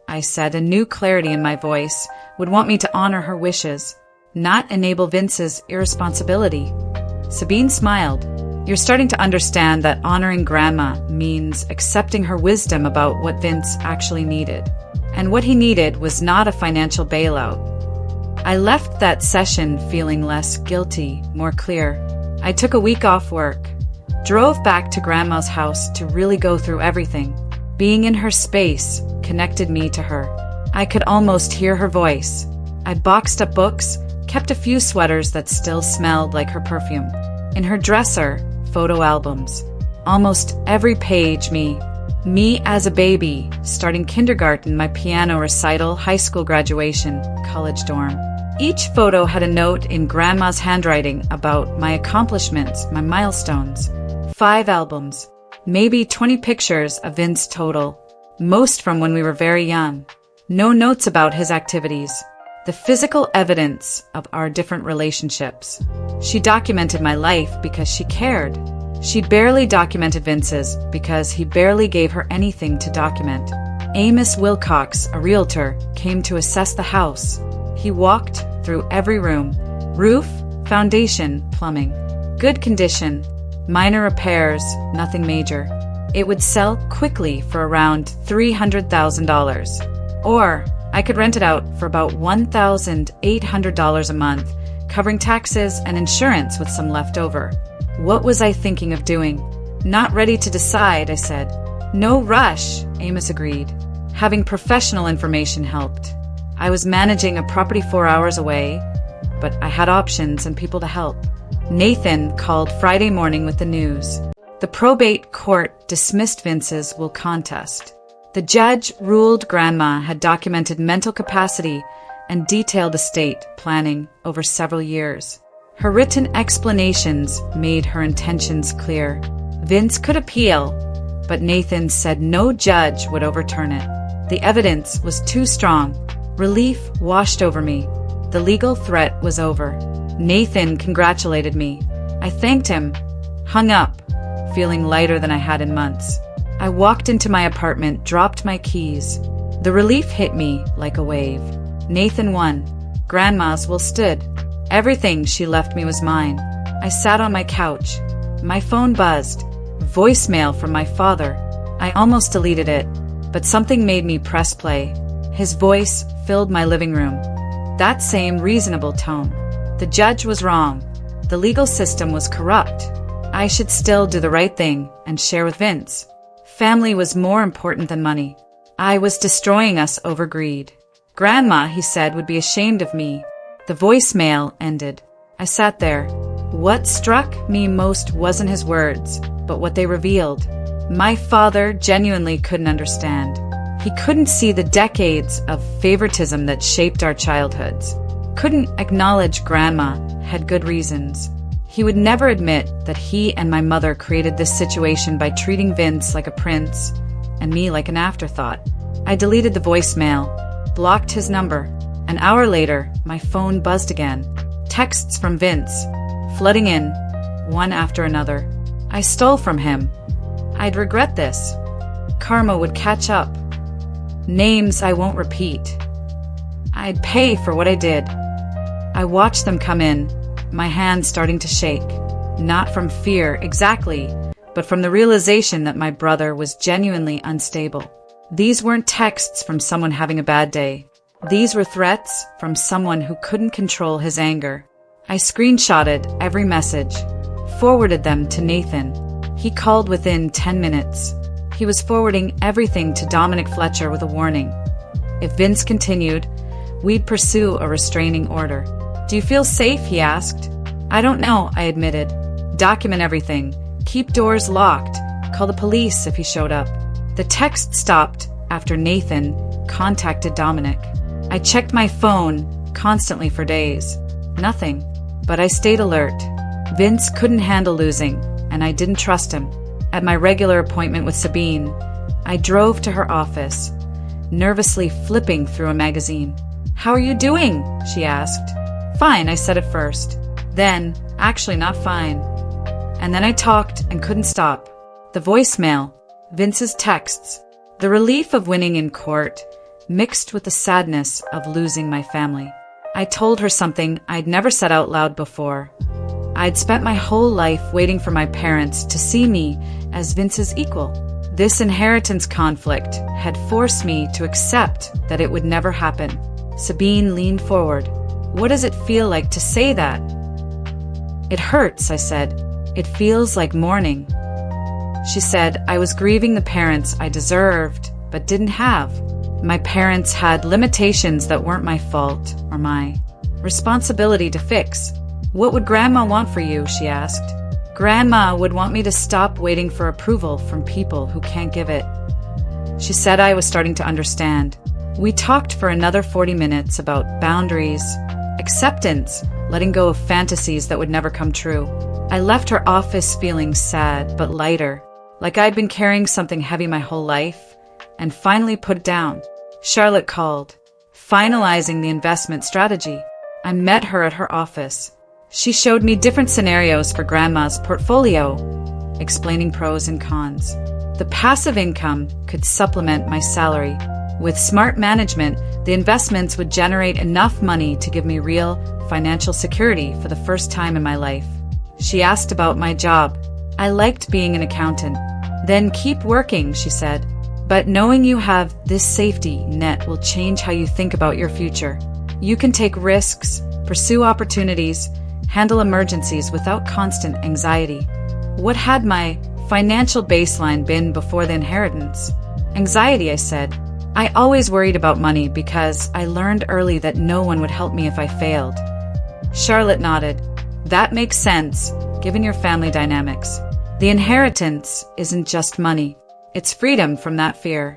I said, a new clarity in my voice, would want me to honor her wishes, not enable Vince's irresponsibility. Sabine smiled. You're starting to understand that honoring Grandma means accepting her wisdom about what Vince actually needed. And what he needed was not a financial bailout. I left that session feeling less guilty, more clear. I took a week off work, drove back to Grandma's house to really go through everything. Being in her space connected me to her. I could almost hear her voice. I boxed up books, kept a few sweaters that still smelled like her perfume. In her dresser, photo albums. Almost every page, me. Me as a baby, starting kindergarten, my piano recital, high school graduation, college dorm. Each photo had a note in Grandma's handwriting about my accomplishments, my milestones. 5 albums. Maybe 20 pictures of Vince total. Most from when we were very young. No notes about his activities. The physical evidence of our different relationships. She documented my life because she cared. She barely documented Vince's because he barely gave her anything to document. Amos Wilcox, a realtor, came to assess the house. He walked through every room. Roof, foundation, plumbing. Good condition. Minor repairs, nothing major. It would sell quickly for around $300,000. Or I could rent it out for about $1,800 a month, covering taxes and insurance with some left over. What was I thinking of doing? Not ready to decide, I said. No rush, Amos agreed. Having professional information helped. I was managing a property 4 hours away, but I had options and people to help. Nathan called Friday morning with the news. The probate court dismissed Vince's will contest. The judge ruled Grandma had documented mental capacity and detailed estate planning over several years. Her written explanations made her intentions clear. Vince could appeal, but Nathan said no judge would overturn it. The evidence was too strong. Relief washed over me. The legal threat was over. Nathan congratulated me. I thanked him, hung up, feeling lighter than I had in months. I walked into my apartment, dropped my keys. The relief hit me like a wave. Nathan won. Grandma's will stood. Everything she left me was mine. I sat on my couch. My phone buzzed. Voicemail from my father. I almost deleted it, but something made me press play. His voice filled my living room. That same reasonable tone. The judge was wrong. The legal system was corrupt. I should still do the right thing and share with Vince. Family was more important than money. I was destroying us over greed. Grandma, he said, would be ashamed of me. The voicemail ended. I sat there. What struck me most wasn't his words, but what they revealed. My father genuinely couldn't understand. He couldn't see the decades of favoritism that shaped our childhoods. Couldn't acknowledge Grandma had good reasons. He would never admit that he and my mother created this situation by treating Vince like a prince and me like an afterthought. I deleted the voicemail, blocked his number. An hour later, my phone buzzed again. Texts from Vince, flooding in, one after another. I stole from him. I'd regret this. Karma would catch up. Names I won't repeat. I'd pay for what I did. I watched them come in, my hands starting to shake. Not from fear, exactly, but from the realization that my brother was genuinely unstable. These weren't texts from someone having a bad day. These were threats from someone who couldn't control his anger. I screenshotted every message, forwarded them to Nathan. He called within 10 minutes. He was forwarding everything to Dominic Fletcher with a warning. If Vince continued, we'd pursue a restraining order. Do you feel safe? He asked. I don't know, I admitted. Document everything. Keep doors locked. Call the police if he showed up. The text stopped after Nathan contacted Dominic. I checked my phone constantly for days. Nothing. But I stayed alert. Vince couldn't handle losing, and I didn't trust him. At my regular appointment with Sabine, I drove to her office, nervously flipping through a magazine. How are you doing? She asked. Fine, I said at first. Then, actually not fine. And then I talked and couldn't stop. The voicemail, Vince's texts, the relief of winning in court, mixed with the sadness of losing my family. I told her something I'd never said out loud before. I'd spent my whole life waiting for my parents to see me as Vince's equal. This inheritance conflict had forced me to accept that it would never happen. Sabine leaned forward. What does it feel like to say that? It hurts, I said. It feels like mourning. She said I was grieving the parents I deserved but didn't have. My parents had limitations that weren't my fault or my responsibility to fix. What would Grandma want for you? She asked. Grandma would want me to stop waiting for approval from people who can't give it. She said I was starting to understand. We talked for another 40 minutes about boundaries, acceptance, letting go of fantasies that would never come true. I left her office feeling sad but lighter, like I'd been carrying something heavy my whole life, and finally put it down. Charlotte called, finalizing the investment strategy. I met her at her office. She showed me different scenarios for Grandma's portfolio, explaining pros and cons. The passive income could supplement my salary. With smart management, the investments would generate enough money to give me real financial security for the first time in my life. She asked about my job. I liked being an accountant. Then keep working, she said. But knowing you have this safety net will change how you think about your future. You can take risks, pursue opportunities, handle emergencies without constant anxiety. What had my Financial baseline been before the inheritance. Anxiety, I said. I always worried about money because I learned early that no one would help me if I failed. Charlotte nodded. That makes sense, given your family dynamics. The inheritance isn't just money. It's freedom from that fear.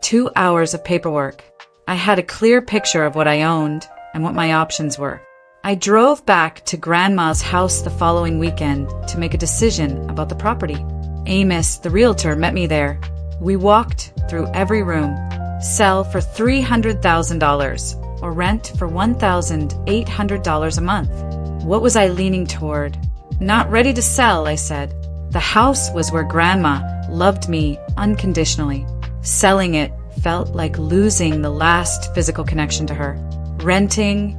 2 hours of paperwork. I had a clear picture of what I owned and what my options were. I drove back to Grandma's house the following weekend to make a decision about the property. Amos, the realtor, met me there. We walked through every room. Sell for $300,000 or rent for $1,800 a month. What was I leaning toward? Not ready to sell, I said. The house was where Grandma loved me unconditionally. Selling it felt like losing the last physical connection to her. Renting,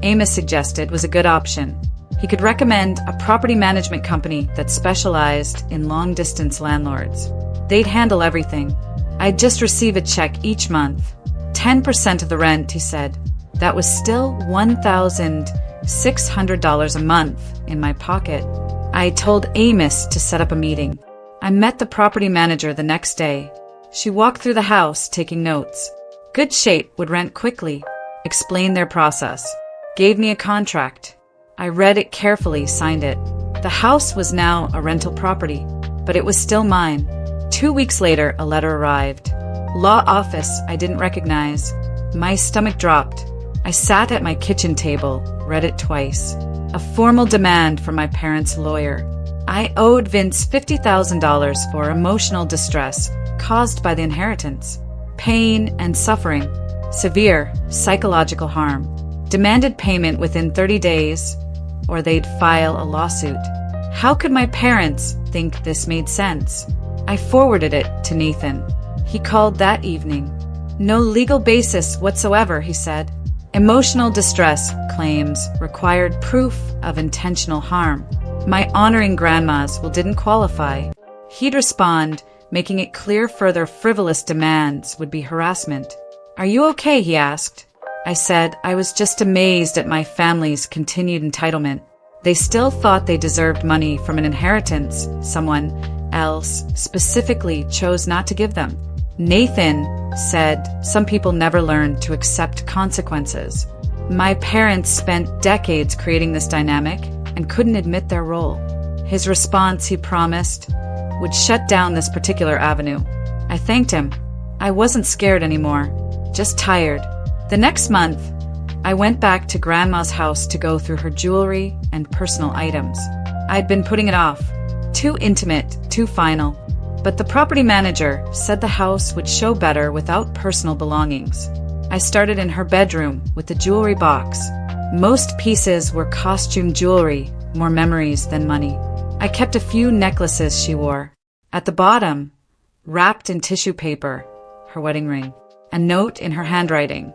Amos suggested, was a good option. He could recommend a property management company that specialized in long-distance landlords. They'd handle everything. I'd just receive a check each month. 10% of the rent, he said. That was still $1,600 a month in my pocket. I told Amos to set up a meeting. I met the property manager the next day. She walked through the house, taking notes. Good Shape would rent quickly, explained their process, gave me a contract. I read it carefully, signed it. The house was now a rental property, but it was still mine. 2 weeks later, a letter arrived. Law office I didn't recognize. My stomach dropped. I sat at my kitchen table, read it twice. A formal demand from my parents' lawyer. I owed Vince $50,000 for emotional distress caused by the inheritance, pain and suffering, severe psychological harm. Demanded payment within 30 days, or they'd file a lawsuit. How could my parents think this made sense? I forwarded it to Nathan. He called that evening. No legal basis whatsoever, he said. Emotional distress claims required proof of intentional harm. My honoring grandmas didn't qualify. He'd respond, making it clear further frivolous demands would be harassment. Are you okay? He asked. I said I was just amazed at my family's continued entitlement. They still thought they deserved money from an inheritance someone else specifically chose not to give them. Nathan said some people never learn to accept consequences. My parents spent decades creating this dynamic and couldn't admit their role. His response, he promised, would shut down this particular avenue. I thanked him. I wasn't scared anymore, just tired. The next month, I went back to Grandma's house to go through her jewelry and personal items. I'd been putting it off. Too intimate, too final. But the property manager said the house would show better without personal belongings. I started in her bedroom with the jewelry box. Most pieces were costume jewelry, more memories than money. I kept a few necklaces she wore. At the bottom, wrapped in tissue paper, her wedding ring. A note in her handwriting.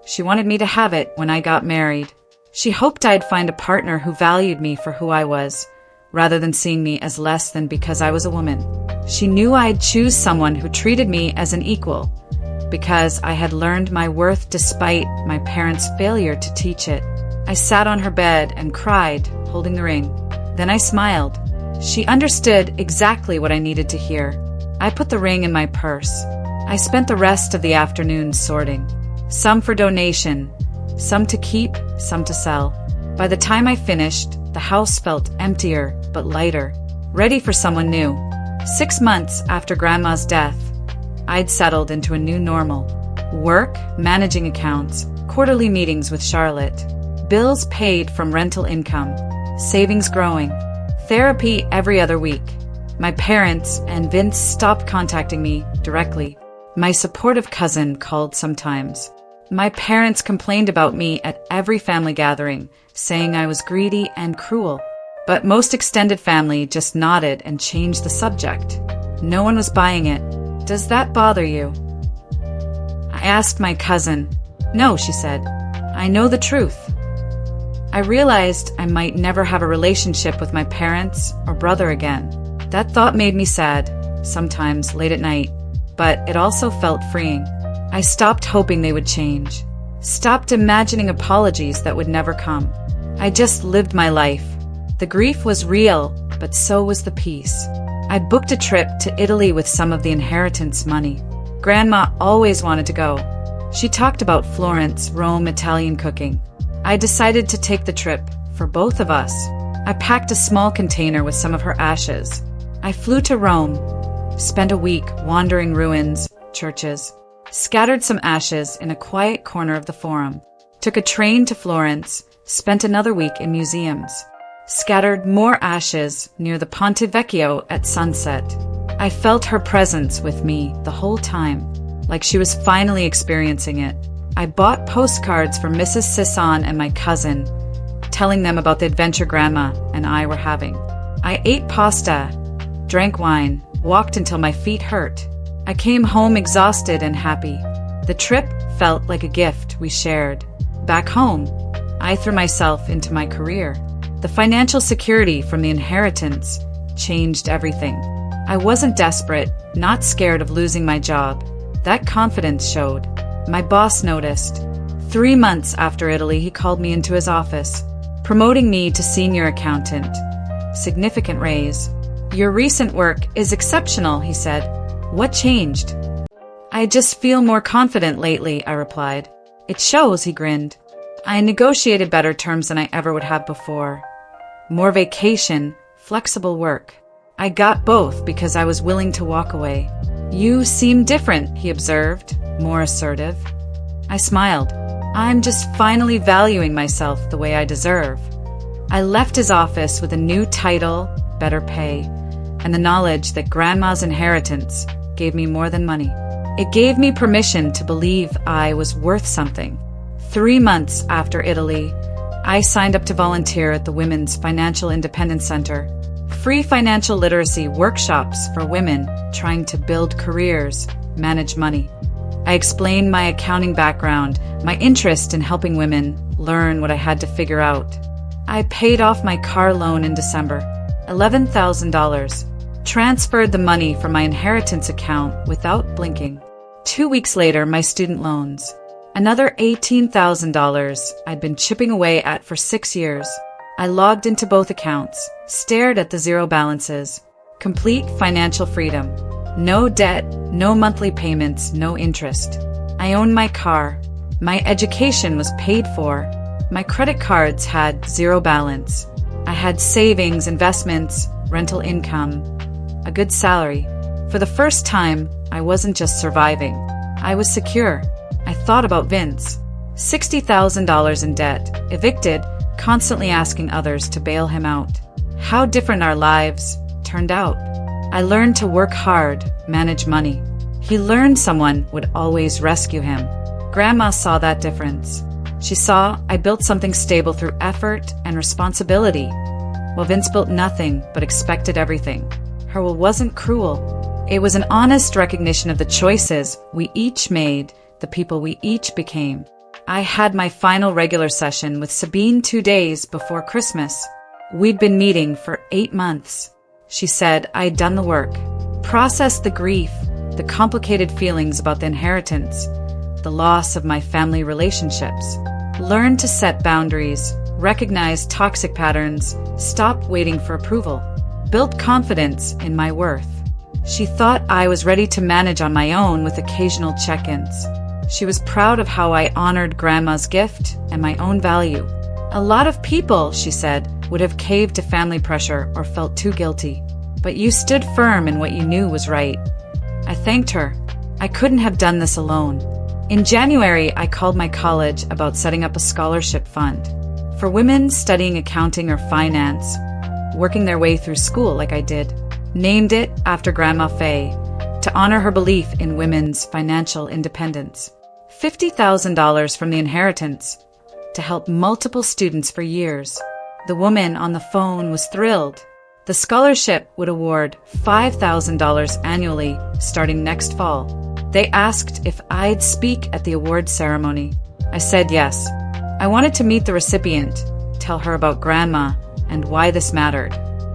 She wanted me to have it when I got married. She hoped I'd find a partner who valued me for who I was, rather than seeing me as less than because I was a woman. She knew I'd choose someone who treated me as an equal, because I had learned my worth despite my parents' failure to teach it. I sat on her bed and cried, holding the ring. Then I smiled. She understood exactly what I needed to hear. I put the ring in my purse. I spent the rest of the afternoon sorting. Some for donation, some to keep, some to sell. By the time I finished, the house felt emptier but lighter, ready for someone new. 6 months after Grandma's death, I'd settled into a new normal. Work, managing accounts, quarterly meetings with Charlotte, bills paid from rental income, savings growing, therapy every other week. My parents and Vince stopped contacting me directly. My supportive cousin called sometimes. My parents complained about me at every family gathering, saying I was greedy and cruel. But most extended family just nodded and changed the subject. No one was buying it. Does that bother you? I asked my cousin. No, she said. I know the truth. I realized I might never have a relationship with my parents or brother again. That thought made me sad, sometimes late at night, but it also felt freeing. I stopped hoping they would change, stopped imagining apologies that would never come. I just lived my life. The grief was real, but so was the peace. I booked a trip to Italy with some of the inheritance money. Grandma always wanted to go. She talked about Florence, Rome, Italian cooking. I decided to take the trip for both of us. I packed a small container with some of her ashes. I flew to Rome, spent a week wandering ruins, churches, scattered some ashes in a quiet corner of the Forum, took a train to Florence, spent another week in museums, scattered more ashes near the Ponte Vecchio at sunset. I felt her presence with me the whole time, like she was finally experiencing it. I bought postcards for Mrs. Sisson and my cousin, telling them about the adventure Grandma and I were having. I ate pasta, drank wine, walked until my feet hurt. I came home exhausted and happy. The trip felt like a gift we shared. Back home, I threw myself into my career. The financial security from the inheritance changed everything. I wasn't desperate, not scared of losing my job. That confidence showed. My boss noticed. 3 months after Italy, he called me into his office, promoting me to senior accountant. Significant raise. Your recent work is exceptional, he said. What changed? I just feel more confident lately, I replied. It shows, he grinned. I negotiated better terms than I ever would have before. More vacation, flexible work. I got both because I was willing to walk away. You seem different, he observed, more assertive. I smiled. I'm just finally valuing myself the way I deserve. I left his office with a new title, better pay, and the knowledge that Grandma's inheritance gave me more than money. It gave me permission to believe I was worth something. 3 months after Italy, I signed up to volunteer at the Women's Financial Independence Center. Free financial literacy workshops for women trying to build careers, manage money. I explained my accounting background, my interest in helping women learn what I had to figure out. I paid off my car loan in December, $11,000, transferred the money from my inheritance account without blinking. 2 weeks later, my student loans, another $18,000 I'd been chipping away at for 6 years. I logged into both accounts, stared at the zero balances. Complete financial freedom. No debt, no monthly payments, no interest. I owned my car. My education was paid for. My credit cards had zero balance. I had savings, investments, rental income, a good salary. For the first time, I wasn't just surviving. I was secure. I thought about Vince. $60,000 in debt, evicted, constantly asking others to bail him out. How different our lives turned out. I learned to work hard, manage money. He learned someone would always rescue him. Grandma saw that difference. She saw I built something stable through effort and responsibility, while Vince built nothing but expected everything. Her will wasn't cruel. It was an honest recognition of the choices we each made, the people we each became. I had my final regular session with Sabine 2 days before Christmas. We'd been meeting for 8 months. She said I'd done the work, processed the grief, the complicated feelings about the inheritance, the loss of my family relationships, learned to set boundaries, recognize toxic patterns, stop waiting for approval, built confidence in my worth. She thought I was ready to manage on my own with occasional check-ins. She was proud of how I honored Grandma's gift and my own value. A lot of people, she said, would have caved to family pressure or felt too guilty. But you stood firm in what you knew was right. I thanked her. I couldn't have done this alone. In January, I called my college about setting up a scholarship fund for women studying accounting or finance, working their way through school like I did. Named it after Grandma Faye, to honor her belief in women's financial independence. $50,000 from the inheritance to help multiple students for years. The woman on the phone was thrilled. The scholarship would award $5,000 annually starting next fall. They asked if I'd speak at the award ceremony. I said yes. I wanted to meet the recipient, tell her about Grandma and why this mattered.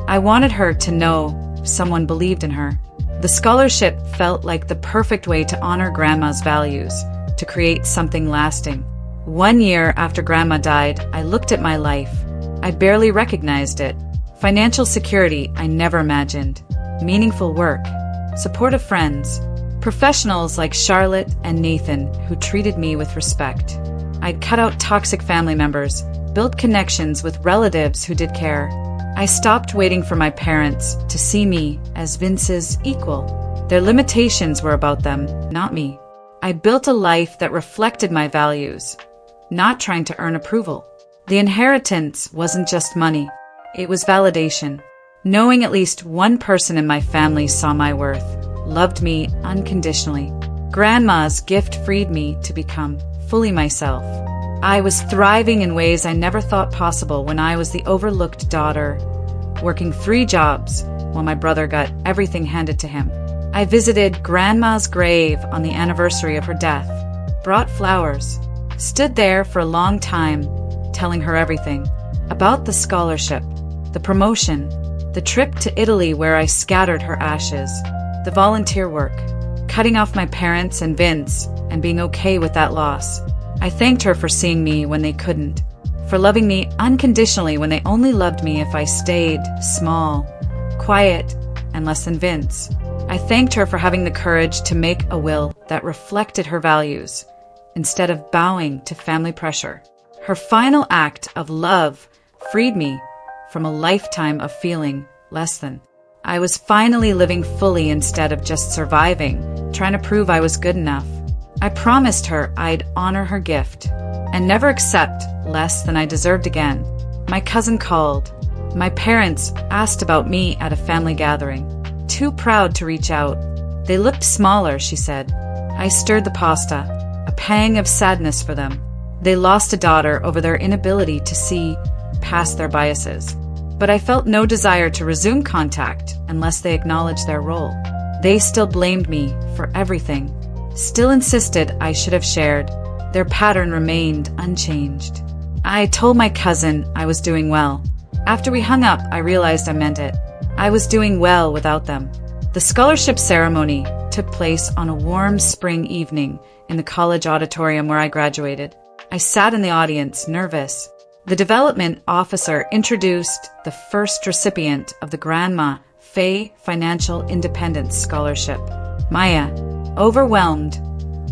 I wanted her to know someone believed in her. The scholarship felt like the perfect way to honor Grandma's values, to create something lasting. 1 year after Grandma died, I looked at my life. I barely recognized it. Financial security I never imagined. meaningful work, supportive friends, professionals like Charlotte and Nathan who treated me with respect. I'd cut out toxic family members, built connections with relatives who did care. I stopped waiting for my parents to see me as Vince's equal. Their limitations were about them, not me. I built a life that reflected my values, not trying to earn approval. The inheritance wasn't just money. It was validation. Knowing at least one person in my family saw my worth, loved me unconditionally. Grandma's gift freed me to become fully myself. I was thriving in ways I never thought possible when I was the overlooked daughter, working 3 jobs while my brother got everything handed to him. I visited Grandma's grave on the anniversary of her death, brought flowers, stood there for a long time, telling her everything about the scholarship, the promotion, the trip to Italy where I scattered her ashes, the volunteer work, cutting off my parents and Vince and being okay with that loss. I thanked her for seeing me when they couldn't, for loving me unconditionally when they only loved me if I stayed small, quiet, and less than Vince. I thanked her for having the courage to make a will that reflected her values, instead of bowing to family pressure. Her final act of love freed me from a lifetime of feeling less than. I was finally living fully instead of just surviving, trying to prove I was good enough. I promised her I'd honor her gift and never accept less than I deserved again. My cousin called. My parents asked about me at a family gathering. Too proud to reach out. They looked smaller, she said. I stirred the pasta, a pang of sadness for them. They lost a daughter over their inability to see past their biases. But I felt no desire to resume contact unless they acknowledged their role. They still blamed me for everything, still insisted I should have shared. Their pattern remained unchanged. I told my cousin I was doing well. After we hung up, I realized I meant it. I was doing well without them. The scholarship ceremony took place on a warm spring evening in the college auditorium where I graduated. I sat in the audience, nervous. The development officer introduced the first recipient of the Grandma Faye Financial Independence Scholarship, Maya, overwhelmed,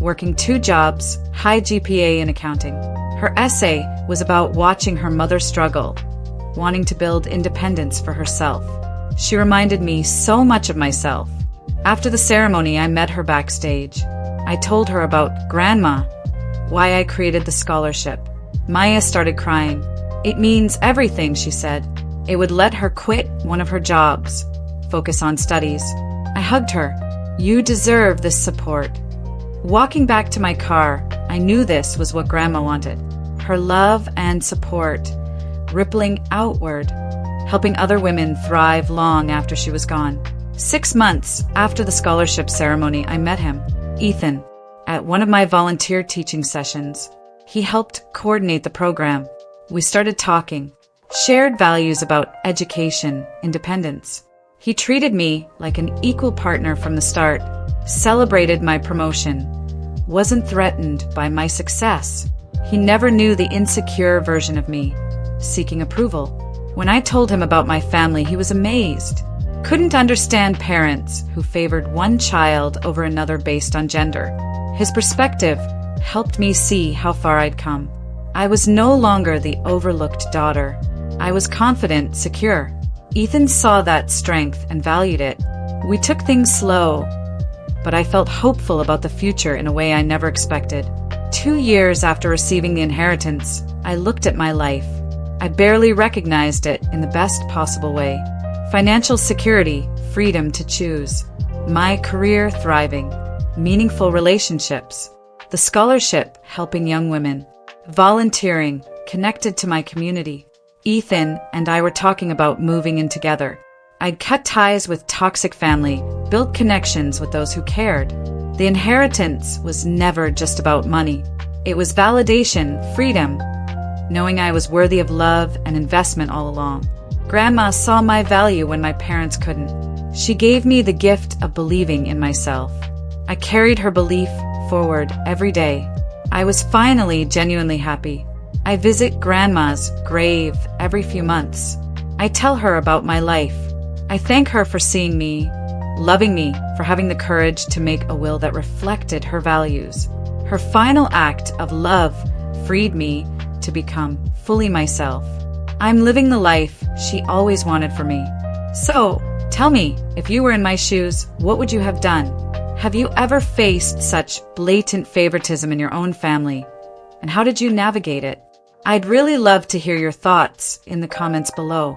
working 2 jobs, high GPA in accounting. Her essay was about watching her mother struggle, wanting to build independence for herself. She reminded me so much of myself. After the ceremony, I met her backstage. I told her about Grandma, why I created the scholarship. Maya started crying. It means everything, she said. It would let her quit one of her jobs, focus on studies. I hugged her. You deserve this support. Walking back to my car, I knew this was what Grandma wanted. Her love and support, rippling outward, helping other women thrive long after she was gone. 6 months after the scholarship ceremony, I met him, Ethan, at one of my volunteer teaching sessions. He helped coordinate the program. We started talking, shared values about education, independence. He treated me like an equal partner from the start, celebrated my promotion, wasn't threatened by my success. He never knew the insecure version of me, seeking approval. When I told him about my family, he was amazed. Couldn't understand parents who favored one child over another based on gender. His perspective helped me see how far I'd come. I was no longer the overlooked daughter. I was confident, secure. Ethan saw that strength and valued it. We took things slow, but I felt hopeful about the future in a way I never expected. 2 years after receiving the inheritance, I looked at my life. I barely recognized it in the best possible way. Financial security, freedom to choose. My career thriving. Meaningful relationships. The scholarship helping young women. Volunteering, connected to my community. Ethan and I were talking about moving in together. I'd cut ties with toxic family, built connections with those who cared. The inheritance was never just about money. It was validation, freedom, knowing I was worthy of love and investment all along. Grandma saw my value when my parents couldn't. She gave me the gift of believing in myself. I carried her belief forward every day. I was finally genuinely happy. I visit Grandma's grave every few months. I tell her about my life. I thank her for seeing me loving me for having the courage to make a will that reflected her values. Her final act of love freed me to become fully myself. I'm living the life she always wanted for me. So, tell me, if you were in my shoes, what would you have done? Have you ever faced such blatant favoritism in your own family? And how did you navigate it? I'd really love to hear your thoughts in the comments below.